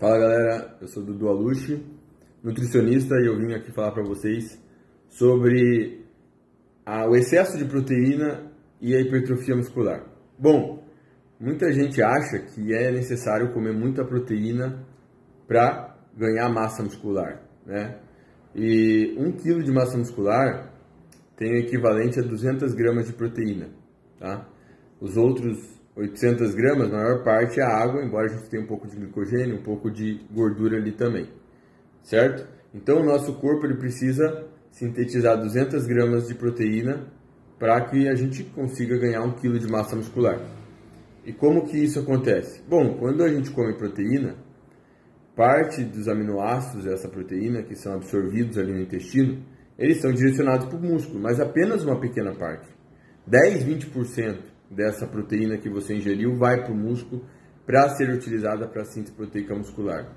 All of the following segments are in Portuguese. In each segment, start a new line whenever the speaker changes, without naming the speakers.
Fala galera, eu sou Dudu Alushi, nutricionista, e eu vim aqui falar para vocês sobre o excesso de proteína e a hipertrofia muscular. Bom, muita gente acha que é necessário comer muita proteína para ganhar massa muscular, né? E 1 kg de massa muscular tem o equivalente a 200 gramas de proteína, tá? Os outros 800 gramas, a maior parte é água, embora a gente tenha um pouco de glicogênio, um pouco de gordura ali também, certo? Então o nosso corpo ele precisa sintetizar 200 gramas de proteína para que a gente consiga ganhar 1 kg de massa muscular. E como que isso acontece? Bom, quando a gente come proteína, parte dos aminoácidos dessa proteína, que são absorvidos ali no intestino, eles são direcionados para o músculo, mas apenas uma pequena parte. 10, 20% dessa proteína que você ingeriu vai para o músculo para ser utilizada para a síntese proteica muscular.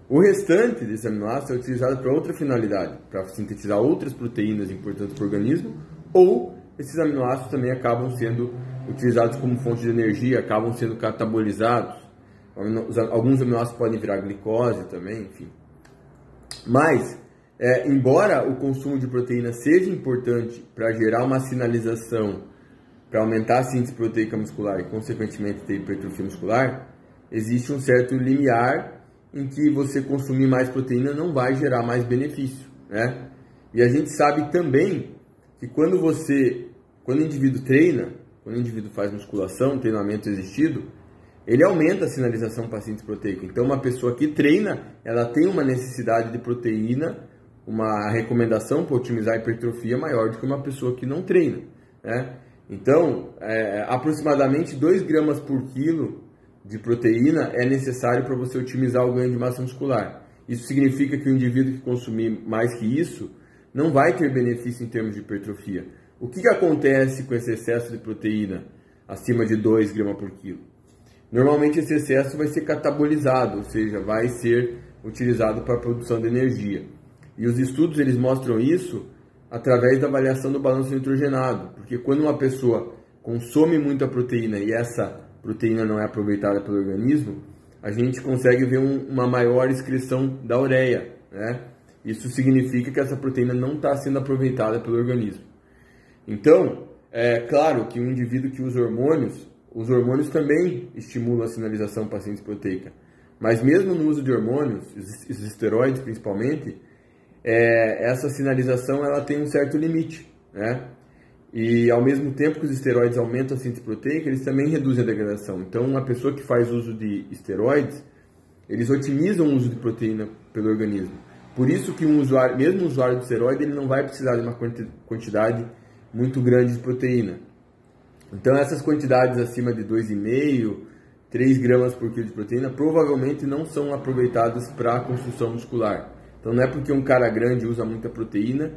O restante desse aminoácido é utilizado para outra finalidade, para sintetizar outras proteínas importantes para o organismo, ou esses aminoácidos também acabam sendo utilizados como fonte de energia, acabam sendo catabolizados. Alguns aminoácidos podem virar glicose também, enfim. Mas, embora o consumo de proteína seja importante para gerar uma sinalização para aumentar a síntese proteica muscular e, consequentemente, ter hipertrofia muscular, existe um certo limiar em que você consumir mais proteína não vai gerar mais benefício, né? E a gente sabe também que quando o indivíduo treina, quando o indivíduo faz musculação, treinamento existido, ele aumenta a sinalização para a síntese proteica. Então, uma pessoa que treina, ela tem uma necessidade de proteína, uma recomendação para otimizar a hipertrofia maior do que uma pessoa que não treina, né? Então, aproximadamente 2 gramas por quilo de proteína é necessário para você otimizar o ganho de massa muscular. Isso significa que o indivíduo que consumir mais que isso não vai ter benefício em termos de hipertrofia. O que acontece com esse excesso de proteína acima de 2 gramas por quilo? Normalmente esse excesso vai ser catabolizado, ou seja, vai ser utilizado para a produção de energia. E os estudos eles mostram isso através da avaliação do balanço nitrogenado, porque quando uma pessoa consome muita proteína e essa proteína não é aproveitada pelo organismo, a gente consegue ver uma maior excreção da ureia, né? Isso significa que essa proteína não está sendo aproveitada pelo organismo. Então, é claro que um indivíduo que usa os hormônios também estimulam a sinalização para a síntese proteica, mas mesmo no uso de hormônios, os esteroides principalmente, essa sinalização ela tem um certo limite, né? E ao mesmo tempo que os esteroides aumentam a síntese proteica, eles também reduzem a degradação. Então, uma pessoa que faz uso de esteroides, eles otimizam o uso de proteína pelo organismo. Por isso que mesmo um usuário de esteroide, ele não vai precisar de uma quantidade muito grande de proteína. Então, essas quantidades acima de 2,5, 3 gramas por quilo de proteína, provavelmente não são aproveitadas para a construção muscular. Então não é porque um cara grande usa muita proteína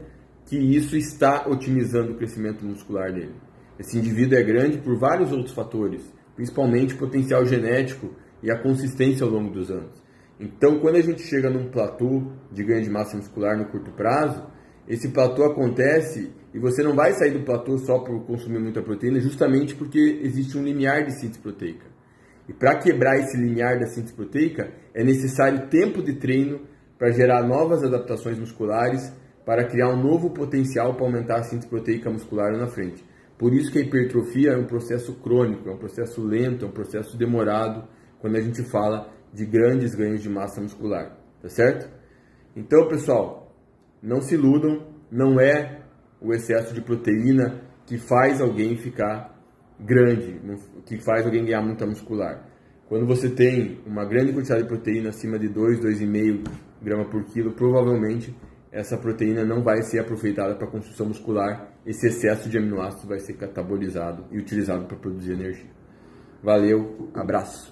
que isso está otimizando o crescimento muscular dele. Esse indivíduo é grande por vários outros fatores, principalmente o potencial genético e a consistência ao longo dos anos. Então quando a gente chega num platô de ganho de massa muscular no curto prazo, esse platô acontece e você não vai sair do platô só por consumir muita proteína, justamente porque existe um limiar de síntese proteica. E para quebrar esse limiar da síntese proteica, é necessário tempo de treino para gerar novas adaptações musculares, para criar um novo potencial para aumentar a síntese proteica muscular na frente. Por isso que a hipertrofia é um processo crônico, é um processo lento, é um processo demorado, quando a gente fala de grandes ganhos de massa muscular, tá certo? Então, pessoal, não se iludam, não é o excesso de proteína que faz alguém ficar grande, que faz alguém ganhar muita muscular. Quando você tem uma grande quantidade de proteína acima de 2, 2,5 gramas por quilo, provavelmente essa proteína não vai ser aproveitada para a construção muscular. Esse excesso de aminoácidos vai ser catabolizado e utilizado para produzir energia. Valeu, abraço!